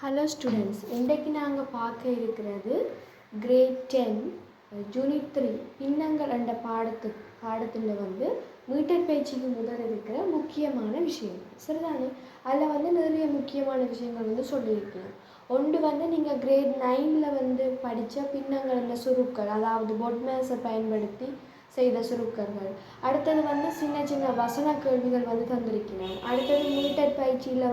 Hello students, இன்றைக்கு நாங்கள் பார்க்க இருக்கிறது கிரேட் 10 யூனிட் 3 பின்னங்கள் என்ற பாடத்தில் வந்து மீட்டர் பயிற்சிக்கு முதல் இருக்கிற முக்கியமான விஷயங்கள் சரிதானே. அதில் வந்து நிறைய முக்கியமான விஷயங்கள் வந்து சொல்லியிருக்கலாம். ஒன்று வந்து நீங்கள் கிரேட் 9 வந்து படித்த பின்னங்கள் என்ற சுருக்கள், அதாவது பொட்மேஸை பயன்படுத்தி செய்த சுருக்கங்கள். அடுத்தது வந்து சின்ன சின்ன வசன கேள்விகள் வந்து தந்திருக்கிறேன். அடுத்தது மீட்டர் பயிற்சியில்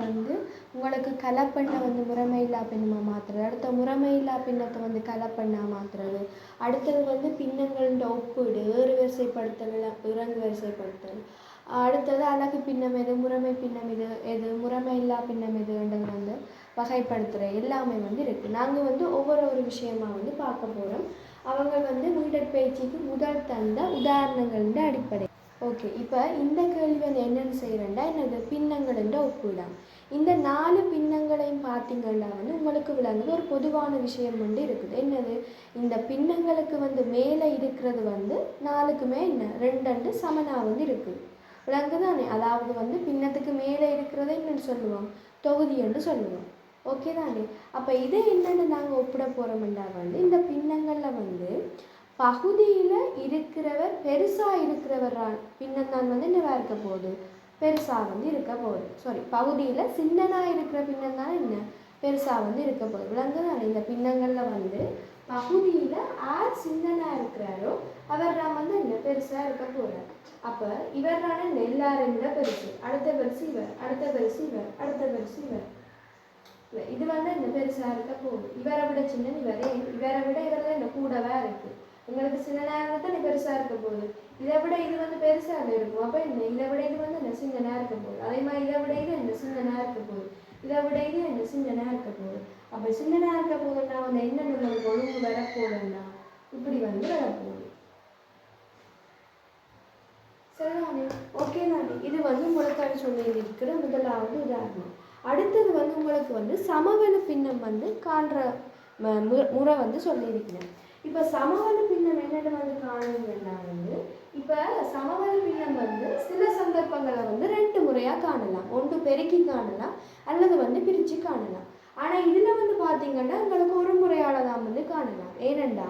வந்து உங்களுக்கு கலப்பெண்ணை வந்து முறைமையில்லா பின்னமாக மாற்றுறது, அடுத்த முறைமையில்லா பின்னத்தை வந்து கலப்பெண்ணாக மாற்றுறது, அடுத்தது வந்து பின்னங்களோட ஒப்பீடு, ஏறு வரிசைப்படுத்தல், இறங்கு வரிசைப்படுத்தல், அடுத்தது அழகு பின்னம் எது, முறைமை பின்னம் எது, முறைமையில்லா பின்னம் எதுன்றது வந்து வகைப்படுத்துகிற எல்லாமே வந்து இருக்குது. நாங்கள் வந்து ஒவ்வொரு விஷயமாக வந்து பார்க்க போகிறோம். அவங்க வந்து மீட்டர் பயிற்சிக்கு முதல் தந்த உதாரணங்களின் அடிப்படை. ஓகே, இப்போ இந்த கேள்வி வந்து என்னென்னு செய்கிறேன்டா, என்னது பின்னங்கள்ன்ற ஒப்பிடாம். இந்த 4 பின்னங்களையும் பார்த்தீங்கன்னா வந்து உங்களுக்கு விளங்குது ஒரு பொதுவான விஷயம் வந்து இருக்குது. என்னது, இந்த பின்னங்களுக்கு வந்து மேலே இருக்கிறது வந்து 4க்குமே என்ன 2 சமனாக வந்து இருக்குது. விளங்குதானே? அதாவது வந்து பின்னத்துக்கு மேலே இருக்கிறத என்னென்னு சொல்லுவோம், தொகுதி என்று சொல்லுவோம். ஓகே தானே? அப்போ இதை என்னென்னு நாங்கள் ஒப்பிட போகிறோம்னா வந்து இந்த பின்னங்களில் வந்து பகுதியில் இருக்கிறவர் பெருசாக இருக்கிறவர் பின்னம் தான் வந்து என்னவா இருக்க போகுது, பெருசாக வந்து இருக்க போகுது. பகுதியில் சின்னதாக இருக்கிற பின்னம் தான் என்ன பெருசாக வந்து இருக்க போகுது. விளங்குதான்? இந்த பின்னங்களில் வந்து பகுதியில் யார் சின்னனாக இருக்கிறாரோ அவர் தான் வந்து என்ன பெருசாக இருக்க போகிறார். அப்போ இவர் தானே எல்லாரும் விட பெருசு, அடுத்த பெருசு இவர், அடுத்த பெருசு இவர், அடுத்த பெருசு இவர். இது வந்து என்ன பெருசாக இருக்க போகுது. இவரை விட சின்ன இவரே, இவரை விட இவர் தான் என்ன கூடவா இருக்குது. உங்களுக்கு சின்ன நேரம் தான் பெருசாக இருக்க போகுது. இதை விட இது வந்து பெருசாக இருக்கும். அப்போ என்ன, இதை விட இது வந்து என்ன சின்னனாக இருக்க போகுது. அதே மாதிரி இதை விட இது என்ன சின்னனாக இருக்க போகுது, இதை விட இது என்ன சின்னனாக இருக்க போகுது. அப்போ சின்னனாக இருக்க போகுதுன்னா வந்து என்ன நம்மளுக்கு ஒழுங்கு வரப்போகுதுன்னா இப்படி வந்து வரப்போகுது. சரிதானே? ஓகே தானே? இது வந்து உங்களுக்கான சொல்லி இருக்கிற முதலாவது உதாரணம். அடுத்தது வந்து உங்களுக்கு வந்து சமவெள பின்னம் வந்து காண்ற முறை வந்து சொல்லியிருக்கிறேன். இப்போ சமவெள பின்னம் என்னென்னு வந்து காணுங்கன்னா வந்து இப்போ சமவெள பின்னம் வந்து சில சந்தர்ப்பங்களை வந்து 2 முறையாக காணலாம். ஒன்று பெருக்கி காணலாம் அல்லது வந்து பிரித்து காணலாம். ஆனால் இதில் வந்து பார்த்தீங்கன்னா உங்களுக்கு ஒரு முறையால் தான் வந்து காணலாம். ஏனெண்டா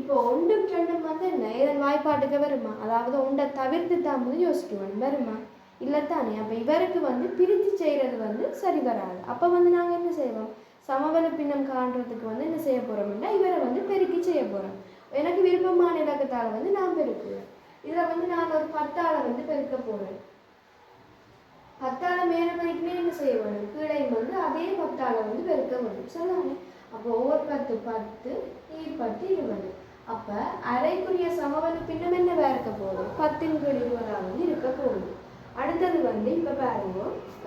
இப்போ 1ம் 2ம் வந்து என்ன ஏதன் வாய்ப்பாட்டுக்கு வருமா, அதாவது ஒன்றை தவிர்த்து தான் வந்து யோசிக்குவோம் வருமா இல்லைத்தானே. அப்போ இவருக்கு வந்து பிரித்து செய்கிறது வந்து சரி வராது. அப்போ வந்து நாங்கள் என்ன செய்வோம், சமவெள பின்னம் காண்றதுக்கு வந்து என்ன செய்ய போகிறோம்னா இவரை வந்து பெருக்கி செய்ய போகிறோம். எனக்கு விருப்பமான இலக்கத்தால் வந்து நான் பெருக்குவேன். இதில் வந்து நான் ஒரு 10ஆல் வந்து பெருக்க போகிறேன். 10ஆல் மேலே பெருக்கினே என்ன செய்ய வேணும், கீழே வந்து அதே 10ஆல் வந்து பெருக்க வேணும். சொல்லாமே. அப்போ ஒவ்வொரு 10 10 10 20. அப்போ அரைக்குரிய சமவெள பின்னம் என்னவா இருக்க போகுது, 10 × 20 வந்து இருக்க போகுது. அடுத்தது வந்து இப்போ பாருங்க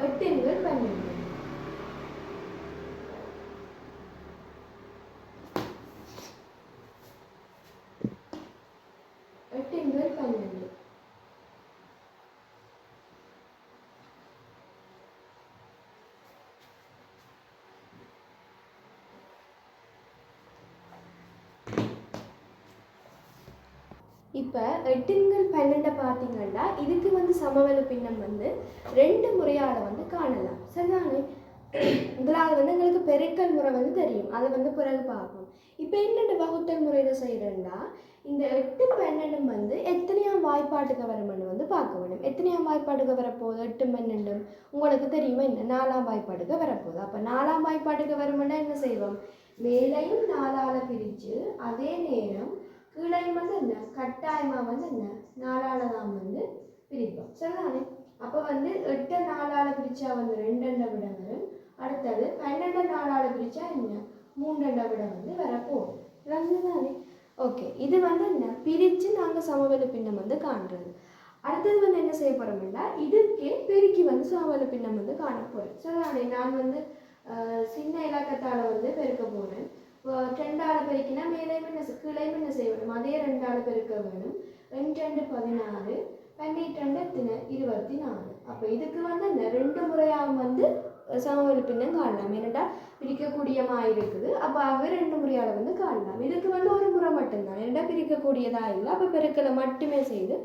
8 × 12. 8 × 12. இப்போ 8 × 12 பார்த்தீங்கன்னா இதுக்கு வந்து சமவெள பின்னம் வந்து 2 முறையால் வந்து காணலாம். சரிதானே? முதலாவது வந்து எங்களுக்கு பெருக்கல் முறை வந்து தெரியும், அதை வந்து பிறகு பார்ப்போம். இப்போ என்னென்ன வகுத்தல் முறையில் செய்கிறேன்னா இந்த 8 12 வந்து எத்தனையாம் வாய்ப்பாட்டுக்கு வரும்னு வந்து பார்க்க வேண்டும். எத்தனையாம் வாய்ப்பாட்டுக்கு வரப்போகுது, 8 12 உங்களுக்கு தெரியுமா என்ன 4ஆம் வாய்ப்பாட்டுக்கு வரப்போகுது. அப்போ 4ஆம் வாய்ப்பாட்டுக்கு வரும்னா என்ன செய்வோம், மேலையும் 4ஆல் பிரித்து அதே நேரம் கீழையும் வந்து என்ன கட்டாயமாக வந்து என்ன 4ஆல் தான் வந்து பிரிப்போம். சரிதானே? அப்போ வந்து 8 4ஆல் பிரித்தா வந்து 2 விட வரும். அடுத்தது 12 4ஆல் பிரித்தா என்ன 3 விட வந்து வரப்போகுது. தானே? ஓகே, இது வந்து என்ன பிரித்து நாங்கள் சமவெள பின்னம் வந்து காண்றது. அடுத்தது வந்து என்ன செய்ய போகிறோம்னா இதுக்கே பெருக்கி வந்து சமவெள பின்னம் வந்து காண போகிறேன். சரிதானே? நான் வந்து சின்ன இலக்கத்தால் வந்து பெருக்க போகிறேன். 2ஆல் பெருக்கினா மேலேயும் என்ன கீழையும் என்ன செய்ய வேணும், அதே 2ஆல் பெருக்க வேணும். 2 16 12 24. அப்போ இதுக்கு வந்து அந்த 2 முறையாக வந்து சமவெள பின்னம் காணலாம். ஏன்னா பிரிக்கக்கூடியமாக இருக்குது. அப்போ ஆகவே 2 முறையால் வந்து காணலாம். இதுக்கு வந்து ஒரு முறை மட்டும்தான், ஏன்னா பிரிக்கக்கூடியதாக இல்லை. அப்போ பெருக்கலை மட்டுமே செய்து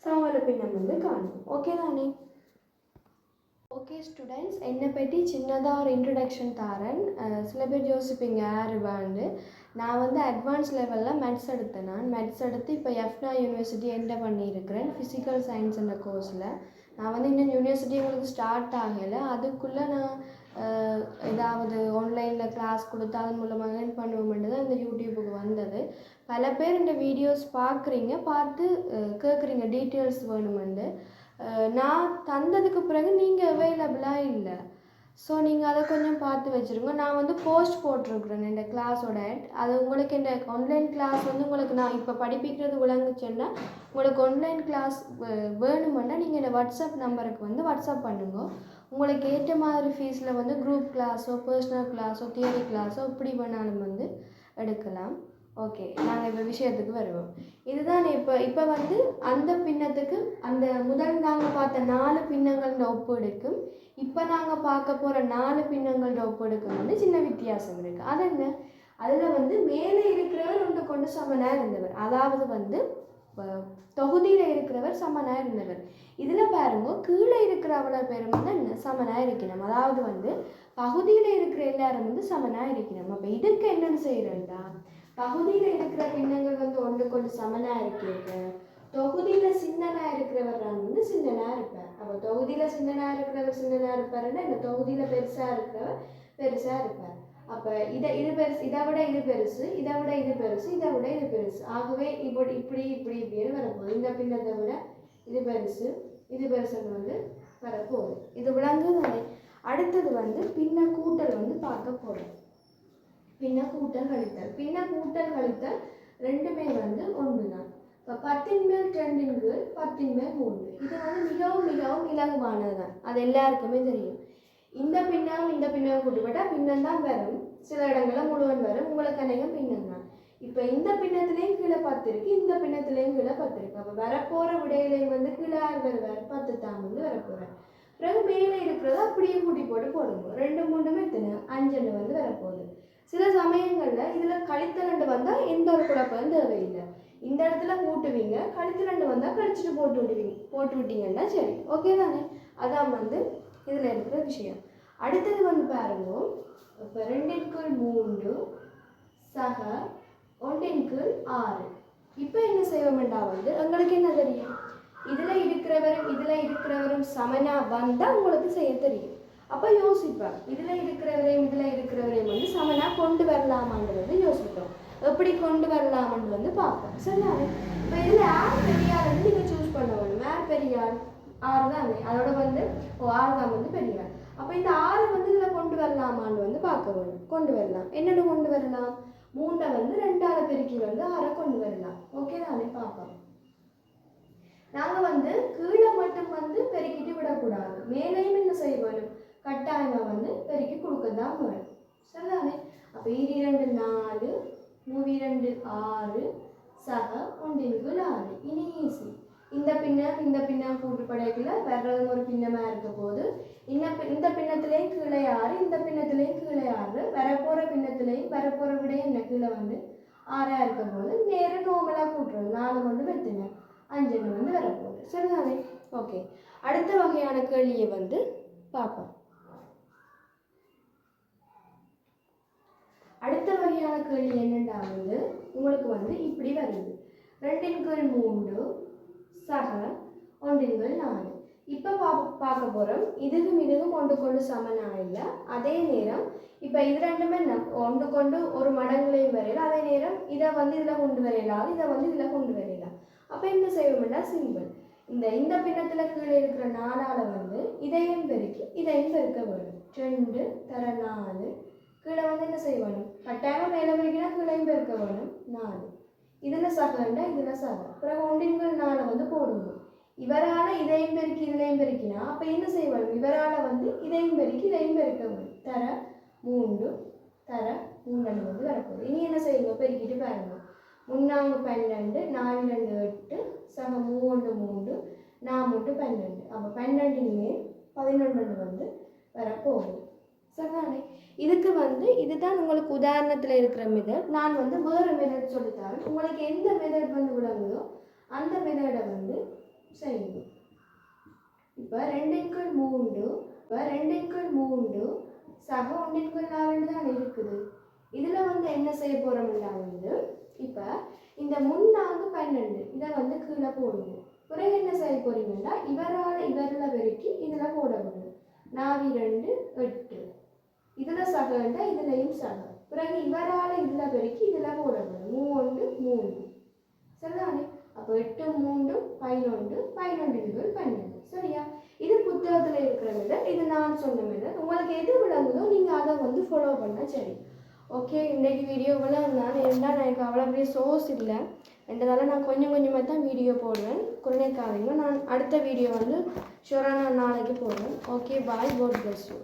சமவெள பின்னம் வந்து காணணும். ஓகே தானே? ஓகே ஸ்டூடெண்ட்ஸ், என்னை பற்றி சின்னதாக ஒரு இன்ட்ரடக்ஷன் தரேன். சில பேர் யோசிப்பீங்க யாருவான்னு. நான் வந்து அட்வான்ஸ் லெவலில் மேத்ஸ் எடுத்தேன். நான் மேத்ஸ் எடுத்து இப்போ எஃப்னா யூனிவர்சிட்டி என்டர் பண்ணியிருக்கிறேன் ஃபிசிக்கல் சயின்ஸ் என்ற கோர்ஸில். நான் வந்து இன்னும் யூனிவர்சிட்டி உங்களுக்கு ஸ்டார்ட் ஆகலை. அதுக்குள்ளே நான் ஏதாவது ஆன்லைனில் கிளாஸ் கொடுத்து அதன் மூலமாக ஏர்ன் பண்ணுவோம்னு தான் இந்த யூடியூப்புக்கு வந்தது. பல பேர் இந்த வீடியோஸ் பார்க்குறீங்க, பார்த்து கேட்குறீங்க டீட்டெயில்ஸ் வேணுமெண்டு. நான் தந்ததுக்கு பிறகு நீங்கள் அவைலபிளாக இல்லை. ஸோ நீங்கள் அதை கொஞ்சம் பார்த்து வச்சுருங்க. நான் வந்து போஸ்ட் போட்டிருக்குறேன் இந்த கிளாஸோட அது உங்களுக்கு இந்த ஆன்லைன் கிளாஸ் வந்து உங்களுக்கு நான் இப்போ படிப்பிக்கிறது விளங்குச்சேன்னா உங்களுக்கு ஆன்லைன் கிளாஸ் வேணுமென்னா நீங்கள் இந்த வாட்ஸ்அப் நம்பருக்கு வந்து வாட்ஸ்அப் பண்ணுங்க. உங்களுக்கு ஏற்ற மாதிரி ஃபீஸில் வந்து குரூப் கிளாஸோ பர்சனல் கிளாஸோ தியரி கிளாஸோ இப்படி வேணாலும் வந்து எடுக்கலாம். ஓகே, நாங்கள் இப்போ விஷயத்துக்கு வருவோம். இதுதான் இப்போ வந்து அந்த பின்னத்துக்கு அந்த முதல் நாங்கள் பார்த்த 4 பின்னங்களோட ஒப்பீடுக்கும் இப்போ நாங்கள் பார்க்க போகிற 4 பின்னங்களோட ஒப்பீடுக்கும் வந்து சின்ன வித்தியாசம் இருக்குது. அது என்ன? அதில் வந்து மேலே இருக்கிறவர் ஒன்று கொண்டு சமனாக இருந்தவர், அதாவது வந்து தொகுதியில் இருக்கிறவர் சமனாக இருந்தவர். இதில் பாருங்க, கீழே இருக்கிற அவ்வளோ பேரும் வந்து என்ன சமனாக இருக்கணும், அதாவது வந்து பகுதியில் இருக்கிற எல்லாரும் வந்து சமனாக இருக்கணும். அப்போ இதுக்கு என்னென்னு செய்கிறேன்டா, பகுதியில் இருக்கிற பின்னங்கள் வந்து ஒன்று கொண்டு சமனாக இருக்கிற தொகுதியில் சின்னனாக இருக்கிறவர் வந்து சின்னனாக இருப்பார். அப்போ தொகுதியில் சின்னனாக இருக்கிறவர் சின்னனாக இருப்பாருன்னா இந்த தொகுதியில் பெருசாக இருக்கிறவர் பெருசாக இருப்பார். அப்போ இது பெருசு, இதை விட இது பெருசு, இதை விட இது பெருசு, இதை விட இது பெருசு. ஆகவே இப்படின்னு வரப்போகுது. இந்த பின்னத்தை விட இது பெருசு, இது பெருசுன்னு வந்து வரப்போகுது. இது விளங்குது. அடுத்தது வந்து பின்ன கூட்டல் வந்து பார்க்க போகிறோம். பின்ன கூட்டல் கழித்தல் ரெண்டுமே வந்து ஒன்று தான். இப்போ 10 மேல் 2 10 மேல் 3 இது வந்து மிகவும் இலகுவானது தான். அது எல்லாருக்குமே தெரியும். இந்த பின்னம் கூட்டுப்பட்டால் பின்னம் தான் வரும். சில இடங்களில் முழுவன் வரும். உங்களுக்கு அநேகம் பின்னம் தான். இப்போ இந்த பின்னத்துலேயும் கீழே 10 இருக்குது, இந்த பின்னத்துலேயும் கீழே 10 இருக்குது. அப்போ வரப்போகிற விடையிலையும் வந்து கீழே வருவார் 10 தான் வந்து வரப்போகிறார். பிறகு மேலே இருக்கிறத அப்படியே கூட்டி போட்டு போடுங்க. 2 3 எத்தனை 5 வந்து வரப்போகுது. சில சமயங்களில் இதில் கழித்தல் வந்தால் எந்த ஒரு குழப்பம் தேவையில்லை. இந்த இடத்துல கூட்டுவீங்க, கழித்தல் வந்தால் கழிச்சிட்டு போட்டு விட்டீங்கன்னா சரி, ஓகே தானே? அதான் வந்து இதில் இருக்கிற விஷயம். அடுத்தது வந்து பாருங்க, இப்போ 2 சக 1 6. இப்போ என்ன செய்வோம்டா வந்து உங்களுக்கு என்ன தெரியும், இதில் இருக்கிறவரும் சமனாக வந்தால் உங்களுக்கு செய்ய தெரியும். அப்போ யோசிப்பேன், இதில் இருக்கிறவரையும் வந்து சமனாக கொண்டு வரலாமான்றது யோசிப்போம். எப்படி கொண்டு வரலாமான்னு வந்து பார்ப்போம். சரிதானே? இப்போ இதில் யார் பெரியார்னு நீங்கள் சூஸ் பண்ண வேணும். யார் பெரியார்? 6 தானே. அதோட வந்து 6 தான் வந்து பெரியார். அப்போ இந்த 6 வந்து இதில் கொண்டு வரலாமான்னு வந்து பார்க்க வேணும். கொண்டு வரலாம். என்னென்னு கொண்டு வரலாம்? 3 வந்து 2ஆல் பெருக்கி வந்து 6 கொண்டு வரலாம். ஓகே தானே? பார்ப்போம். நாங்கள் வந்து கீழே மட்டும் வந்து பெருக்கிட்டு விடக்கூடாது. மேலேயும் என்ன செய்ய வேணும்? கட்டாயமாக வந்து பெருக்கி கொடுக்க தான் வேணும். சரிதானே? அப்போ 2 4 3 6 சக 1 6. இனி ஈஸி. இந்த பின்னம் கூட்டுப்படைக்குள்ள வர்றது ஒரு பின்னமாக இருக்க போது இந்த பின்னத்துலேயும் கீழே 6, இந்த பின்னத்துலேயும் கீழே 6, வரப்போகிற பின்னத்துலேயும் வரப்போகிற விட என்ன கீழே வந்து 6ஆக இருக்க போது நேரம் நோமலாக கூட்டுறது. 4 வந்து வெத்துங்க 5 வந்து வரப்போகுது. சரிதானே? ஓகே, அடுத்த வகையான கேள்வியை வந்து பார்ப்போம். அடுத்த வகையான கேள்வி என்னென்னா வந்து உங்களுக்கு வந்து இப்படி வருது, 2 சக 1 4. இப்போ பார்க்க போகிறோம், இதுவும் ஒன்று சமனாக இல்லை. அதே நேரம் இப்போ இது ரெண்டுமே ஒன்று கொண்டு ஒரு மடங்குலையும் வரையலாம். அதே நேரம் இதை வந்து இதில் கொண்டு வரையலாம், இதை வந்து இதில் கொண்டு வரையலாம். அப்போ என்ன செய்வோம்னா சிம்பிள், இந்த பின்னத்தில் கீழே இருக்கிற 4ஆல் வந்து இதையும் பெருக்க வேணும். 2 தர 4 கீழே வந்து என்ன செய்யணும்? கட்டாயமாக மேலே பெருக்கினா கீழையும் பெருக்க வேணும் 4. இதில் சகண்டா இதில் சக. பிறகு 1 4 வந்து போடுங்க. இவரால் இதையும் பெருக்கி இதிலையும் பெருக்கினா அப்போ என்ன செய்யணும்? இவரால் வந்து இதையும் பெருக்கி இதையும் பெருக்க வேணும். தர 3 வந்து வரப்போகுது. இனி என்ன செய்யுங்க? பெருக்கிட்டு பாருங்க. 3 12 4 8 சக 3 3 4 12. அப்போ 12 11 வந்து வரப்போகுது. சரிதானே? இதுக்கு வந்து இதுதான் உங்களுக்கு உதாரணத்தில் இருக்கிற மெத்தட். நான் வந்து வேறு மெத்தட் சொல்லித்தரேன். உங்களுக்கு எந்த மெத்தட் வந்து விளங்குதோ அந்த மெத்தடை வந்து செய்யுங்க. இப்போ 2 3 இப்போ சக ஒன்றின்குள் 4 தான் இருக்குது. இதில் வந்து என்ன செய்ய போகிறோம்னா வந்து இப்போ இந்த 3 4 12 இதை வந்து கீழே போடுங்க. பிறகு என்ன செய்ய போகிறீங்கன்னா இவரில் பெருக்கி இதில் போட முடியும். 4 2 8 இதில் சகண்டா இதுலையும் சக. பிறகு இதில் பெருக்கி இதில் போட முடியும். 3 1 3 சரிதானே? அப்போ 8 3 11 11 12 சரியா? இது புத்தகத்தில் இருக்கிற மெத்தட், இது நான் சொன்ன மெத்தட். உங்களுக்கு எது விளங்குதோ நீங்கள் அதை வந்து ஃபாலோ பண்ணால் சரி. ஓகே, இன்றைக்கி வீடியோ இவ்வளோ நான் எனக்கு அவ்வளோ பெரிய சோர்ஸ் இல்லை என்றதால நான் கொஞ்சம் கொஞ்சமாக தான் வீடியோ போடுவேன். குறைக்காதீங்க. நான் அடுத்த வீடியோ வந்து ஷுவராக நான் நாளைக்கு போடுவேன். Okay, bye. God bless you.